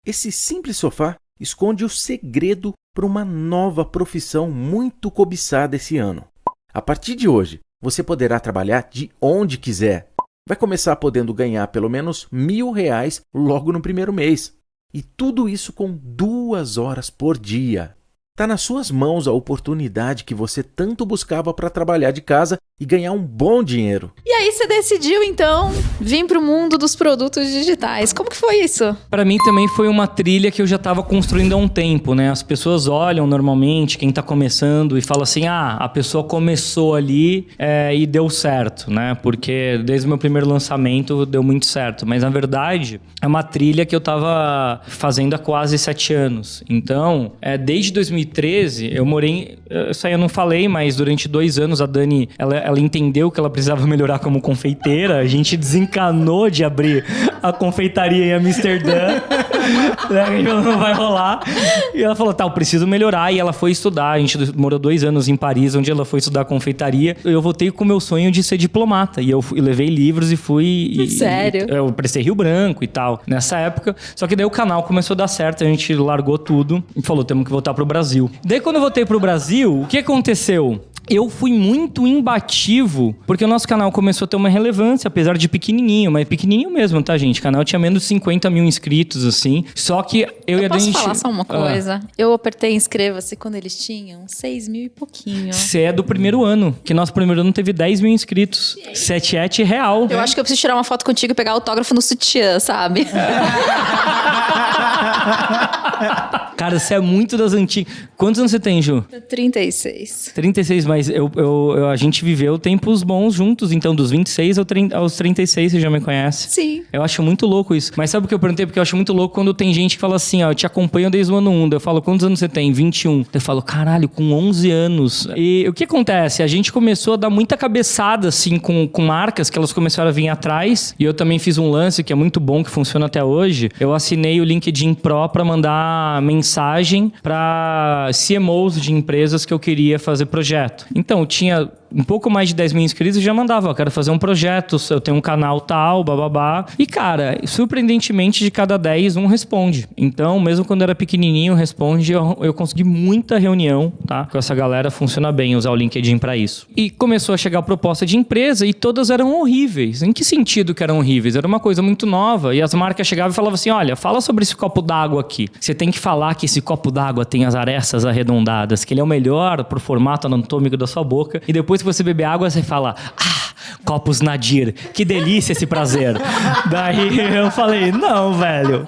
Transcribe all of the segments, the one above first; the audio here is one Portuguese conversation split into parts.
Esse simples sofá esconde o segredo para uma nova profissão muito cobiçada esse ano. A partir de hoje, você poderá trabalhar de onde quiser. Vai começar podendo ganhar pelo menos R$1.000 logo no primeiro mês. E tudo isso com 2 horas por dia. Está nas suas mãos a oportunidade que você tanto buscava para trabalhar de casa e ganhar um bom dinheiro. E aí você decidiu, então, vir pro mundo dos produtos digitais. Como que foi isso? Para mim também foi uma trilha que eu já estava construindo há um tempo, né? As pessoas olham normalmente, quem está começando, e fala assim, a pessoa começou ali e deu certo, né? Porque desde o meu primeiro lançamento deu muito certo. Mas, na verdade, é uma trilha que eu estava fazendo há quase 7 anos. Então, desde 2013, eu morei... Isso aí eu não falei, mas durante 2 anos a Dani, ela entendeu que ela precisava melhorar como confeiteira. A gente desencanou de abrir a confeitaria em Amsterdã. Não vai rolar. E ela falou, eu preciso melhorar. E ela foi estudar. A gente morou 2 anos em Paris, onde ela foi estudar confeitaria. Eu voltei com o meu sonho de ser diplomata. E eu levei livros e fui... Sério? Eu prestei Rio Branco e tal, nessa época. Só que daí o canal começou a dar certo. A gente largou tudo e falou, temos que voltar pro Brasil. Daí quando eu voltei pro Brasil, o que aconteceu? Eu fui muito imbativo, porque o nosso canal começou a ter uma relevância, apesar de pequenininho, mas pequenininho mesmo, tá, gente? O canal tinha menos de 50 mil inscritos, assim. Só que eu e a Dani... Posso falar só uma coisa? Eu apertei inscreva-se quando eles tinham 6 mil e pouquinho. Você é do primeiro ano, que nosso primeiro ano teve 10 mil inscritos. Setiete real. Eu acho que eu preciso tirar uma foto contigo e pegar autógrafo no sutiã, sabe? Cara, você é muito das antigas. Quantos anos você tem, Ju? 36. 36, mas a gente viveu tempos bons juntos. Então, dos 26 aos 36, você já me conhece. Sim. Eu acho muito louco isso. Mas sabe o que eu perguntei? Porque eu acho muito louco quando tem gente que fala assim, eu te acompanho desde o ano 1. Eu falo, quantos anos você tem? 21. Eu falo, caralho, com 11 anos. E o que acontece? A gente começou a dar muita cabeçada, assim, com marcas que elas começaram a vir atrás. E eu também fiz um lance que é muito bom, que funciona até hoje. Eu assinei o LinkedIn Pro para mandar mensagem para CMOs de empresas que eu queria fazer projeto. Então, eu tinha um pouco mais de 10 mil inscritos e já mandava, quero fazer um projeto, eu tenho um canal tal, bababá. E, cara, surpreendentemente, de cada 10, um responde. Então, mesmo quando era pequenininho, responde. Eu consegui muita reunião, tá? Com essa galera, funciona bem usar o LinkedIn para isso. E começou a chegar a proposta de empresa e todas eram horríveis. Em que sentido que eram horríveis? Era uma coisa muito nova. E as marcas chegavam e falavam assim, olha, fala sobre esse copo d'água aqui. Você tem que falar que esse copo d'água tem as arestas arredondadas, que ele é o melhor pro formato anatômico da sua boca. E depois que você beber água, você fala, copos Nadir, que delícia esse prazer. Daí eu falei, não, velho,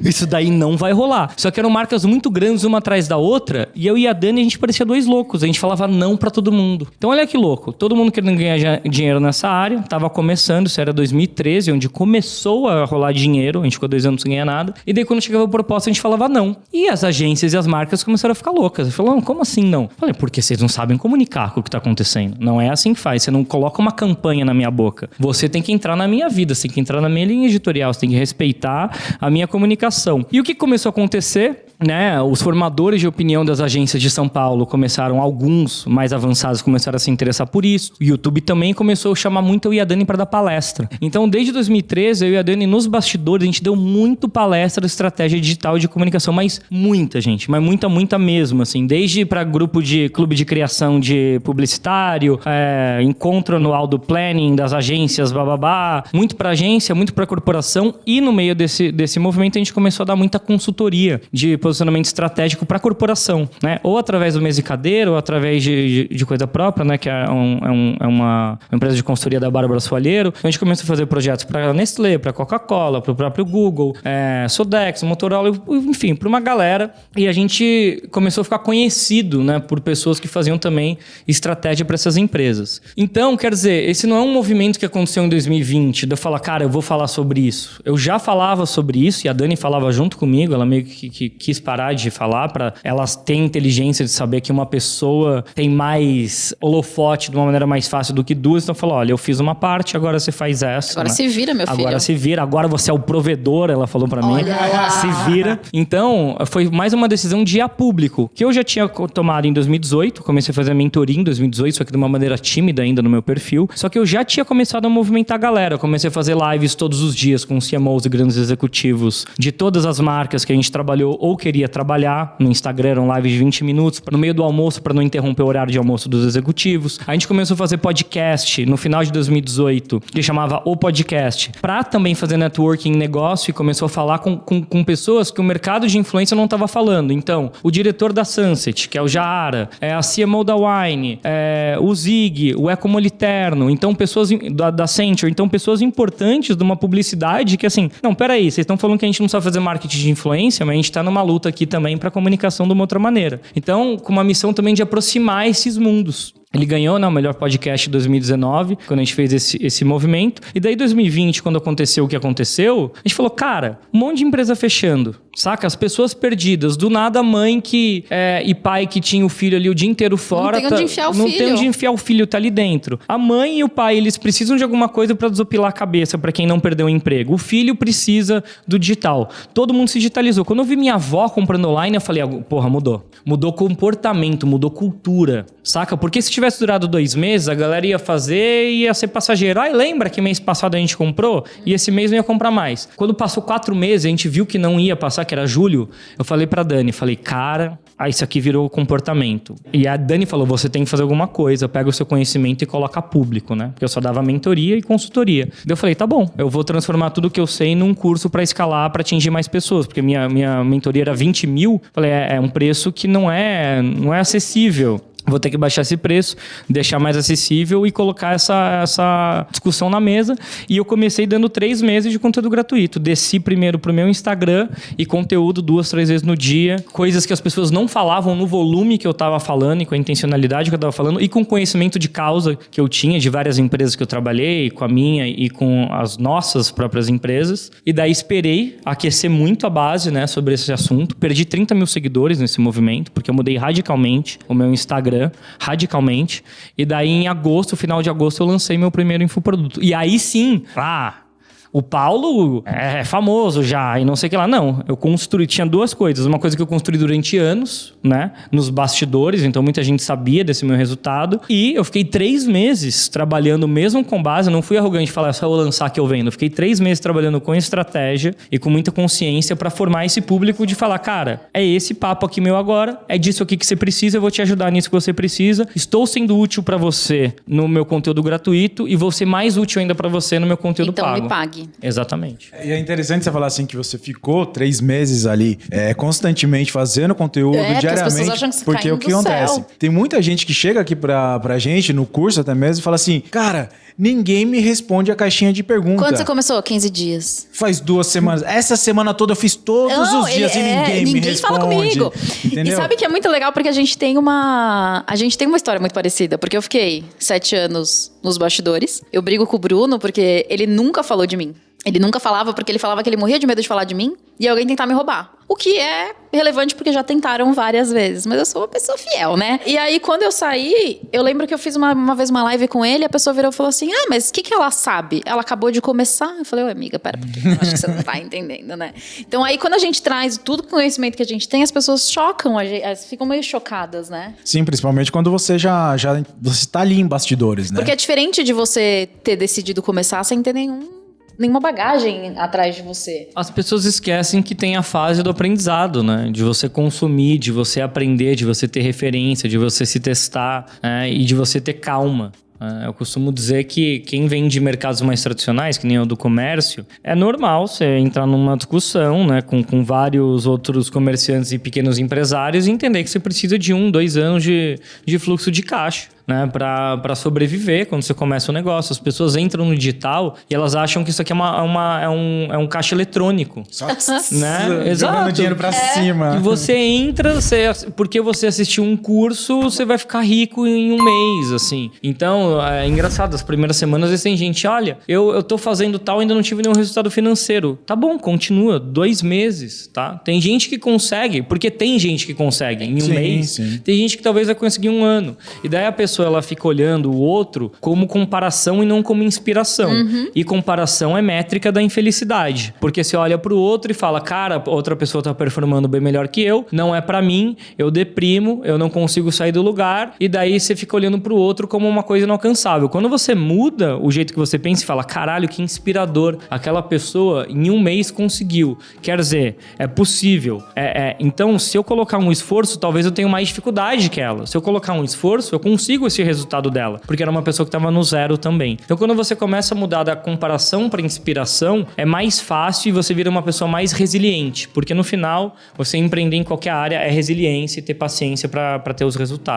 isso daí não vai rolar. Só que eram marcas muito grandes, uma atrás da outra, e eu e a Dani, a gente parecia 2 loucos. A gente falava não pra todo mundo. Então olha que louco, todo mundo querendo ganhar dinheiro nessa área, tava começando, isso era 2013, onde começou a rolar dinheiro, a gente ficou 2 anos sem ganhar nada, e daí quando chegava a proposta, a gente falava não. E as agências e as marcas começaram a ficar loucas. Falaram, como assim não? Eu falei, porque vocês não sabem comunicar com o que tá acontecendo. Não é assim que faz, você não coloca uma campanha na minha boca. Você tem que entrar na minha vida, você tem que entrar na minha linha editorial, você tem que respeitar a minha comunicação. E o que começou a acontecer? Né, os formadores de opinião das agências de São Paulo começaram, alguns mais avançados começaram a se interessar por isso. O YouTube também começou a chamar muito eu e a Dani para dar palestra. Então, desde 2013, eu e a Dani nos bastidores, a gente deu muito palestra de estratégia digital e de comunicação, mas muita gente, mas muita mesmo, assim, desde para grupo de clube de criação de publicitário, encontro anual do planning das agências, bababá, muito para agência, muito para corporação, e no meio desse movimento a gente começou a dar muita consultoria de posicionamento estratégico para a corporação, né? Ou através do mesa e cadeira, ou através de coisa própria, né? Que é uma empresa de consultoria da Bárbara Soalheiro. A gente começou a fazer projetos para Nestlé, para Coca-Cola, para o próprio Google, Sodexo, Motorola, enfim, para uma galera. E a gente começou a ficar conhecido, né? Por pessoas que faziam também estratégia para essas empresas. Então, quer dizer, esse não é um movimento que aconteceu em 2020, de eu falar, cara, eu vou falar sobre isso. Eu já falava sobre isso, e a Dani falava junto comigo, ela meio que quis quis parar de falar para elas terem inteligência de saber que uma pessoa tem mais holofote de uma maneira mais fácil do que duas. Então falou, olha, eu fiz uma parte, agora você faz essa. Agora se vira, meu filho. Agora se vira, agora você é o provedor, ela falou para mim. Olha lá. Se vira. Então, foi mais uma decisão de ir a público, que eu já tinha tomado em 2018, comecei a fazer a mentoria em 2018, só que de uma maneira tímida ainda no meu perfil. Só que eu já tinha começado a movimentar a galera. Eu comecei a fazer lives todos os dias com CMOs e grandes executivos de todas as marcas que a gente trabalhou ou queria trabalhar. No Instagram eram lives de 20 minutos, no meio do almoço, para não interromper o horário de almoço dos executivos. A gente começou a fazer podcast no final de 2018, que chamava O Podcast, para também fazer networking em negócio, e começou a falar com pessoas que o mercado de influência não estava falando. Então, o diretor da Sunset, que é o Jaara, a CMO da Wine, o Zig, o Ecomoliterno, então pessoas da Accenture, então pessoas importantes de uma publicidade que assim, não, peraí, vocês estão falando que a gente não sabe fazer marketing de influência, mas a gente está numa luta aqui também para comunicação de uma outra maneira. Então, com uma missão também de aproximar esses mundos. Ele ganhou, né, o melhor podcast de 2019, quando a gente fez esse movimento. E daí, 2020, quando aconteceu o que aconteceu, a gente falou, cara, um monte de empresa fechando, saca? As pessoas perdidas. Do nada, a mãe e pai que tinha o filho ali o dia inteiro fora... Não tem onde enfiar o filho. Não tem onde enfiar o filho, tá ali dentro. A mãe e o pai, eles precisam de alguma coisa para desopilar a cabeça, para quem não perdeu o emprego. O filho precisa do digital. Todo mundo se digitalizou. Quando eu vi minha avó comprando online, eu falei, porra, mudou. Mudou comportamento, mudou cultura, saca? Porque se tivesse durado 2 meses, a galera ia fazer e ia ser passageiro. Ai, lembra que mês passado a gente comprou? E esse mês não ia comprar mais. Quando passou 4 meses, a gente viu que não ia passar, que era julho, eu falei pra Dani, cara, isso aqui virou comportamento. E a Dani falou, você tem que fazer alguma coisa, pega o seu conhecimento e coloca público, né? Porque eu só dava mentoria e consultoria. Daí eu falei, tá bom, eu vou transformar tudo que eu sei num curso pra escalar, pra atingir mais pessoas, porque minha mentoria era 20 mil. Falei, é um preço que não é acessível. Vou ter que baixar esse preço, deixar mais acessível e colocar essa discussão na mesa. E eu comecei dando 3 meses de conteúdo gratuito. Desci primeiro pro meu Instagram e conteúdo 2, 3 vezes no dia. Coisas que as pessoas não falavam no volume que eu tava falando e com a intencionalidade que eu tava falando e com conhecimento de causa que eu tinha de várias empresas que eu trabalhei, com a minha e com as nossas próprias empresas. E daí esperei aquecer muito a base, né, sobre esse assunto. Perdi 30 mil seguidores nesse movimento, porque eu mudei radicalmente o meu Instagram. Radicalmente. E daí em agosto, final de agosto, eu lancei meu primeiro infoproduto. E aí sim, o Paulo é famoso já e não sei o que lá. Não, eu tinha 2 coisas. Uma coisa que eu construí durante anos, né? Nos bastidores, então muita gente sabia desse meu resultado. E eu fiquei 3 meses trabalhando mesmo com base. Eu não fui arrogante de falar, só vou lançar que eu vendo. Eu fiquei 3 meses trabalhando com estratégia e com muita consciência para formar esse público de falar, cara, é esse papo aqui meu agora, é disso aqui que você precisa, eu vou te ajudar nisso que você precisa. Estou sendo útil para você no meu conteúdo gratuito e vou ser mais útil ainda para você no meu conteúdo então, pago. Me pague. Exatamente. E é interessante você falar assim que você ficou 3 meses ali constantemente fazendo conteúdo diariamente. As pessoas acham que você porque o que acontece? Tem muita gente que chega aqui pra gente no curso até mesmo e fala assim, cara, ninguém me responde a caixinha de pergunta. Quando você começou? 15 dias. Faz 2 semanas. Essa semana toda eu fiz todos os dias e ninguém me responde. Fala comigo. Entendeu? E sabe que é muito legal porque a gente tem uma história muito parecida. Porque eu fiquei 7 anos nos bastidores. Eu brigo com o Bruno porque ele nunca falou de mim. Ele nunca falava porque ele falava que ele morria de medo de falar de mim e alguém tentar me roubar. O que é relevante porque já tentaram várias vezes. Mas eu sou uma pessoa fiel, né? E aí, quando eu saí, eu lembro que eu fiz uma vez uma live com ele, a pessoa virou e falou assim, mas o que ela sabe? Ela acabou de começar? Eu falei, amiga, pera, acho que você não tá entendendo, né? Então aí, quando a gente traz tudo o conhecimento que a gente tem, as pessoas chocam, ficam meio chocadas, né? Sim, principalmente quando você você tá ali em bastidores, né? Porque é diferente de você ter decidido começar sem ter nenhuma bagagem atrás de você. As pessoas esquecem que tem a fase do aprendizado, né? De você consumir, de você aprender, de você ter referência, de você se testar, e de você ter calma. Eu costumo dizer que quem vem de mercados mais tradicionais, que nem o do comércio, é normal você entrar numa discussão, né, com vários outros comerciantes e pequenos empresários e entender que você precisa de 1, 2 anos de fluxo de caixa. né? Pra sobreviver quando você começa um negócio. As pessoas entram no digital e elas acham que isso aqui é um caixa eletrônico. Só né? jogando dinheiro pra cima. E você entra, porque você assistiu um curso, você vai ficar rico em um mês, assim. Então, é engraçado, as primeiras semanas, às vezes tem gente, olha, eu tô fazendo tal, ainda não tive nenhum resultado financeiro. Tá bom, continua, 2 meses, tá? Tem gente que consegue, porque tem gente que consegue em um mês. Sim. Tem gente que talvez vai conseguir 1 ano. E daí a pessoa, ela fica olhando o outro como comparação e não como inspiração. E comparação é métrica da infelicidade. Porque você olha pro outro e fala, cara, outra pessoa tá performando bem melhor que eu, não é pra mim, eu deprimo, eu não consigo sair do lugar, e daí você fica olhando pro outro como uma coisa inalcançável. Quando você muda o jeito que você pensa e fala, caralho, que inspirador, aquela pessoa em 1 mês conseguiu. Quer dizer, é possível. Então, se eu colocar um esforço, talvez eu tenha mais dificuldade que ela. Se eu colocar um esforço, eu consigo esse resultado dela, porque era uma pessoa que estava no 0 também. Então, quando você começa a mudar da comparação para inspiração, é mais fácil e você vira uma pessoa mais resiliente, porque no final, você empreender em qualquer área é resiliência e ter paciência para ter os resultados.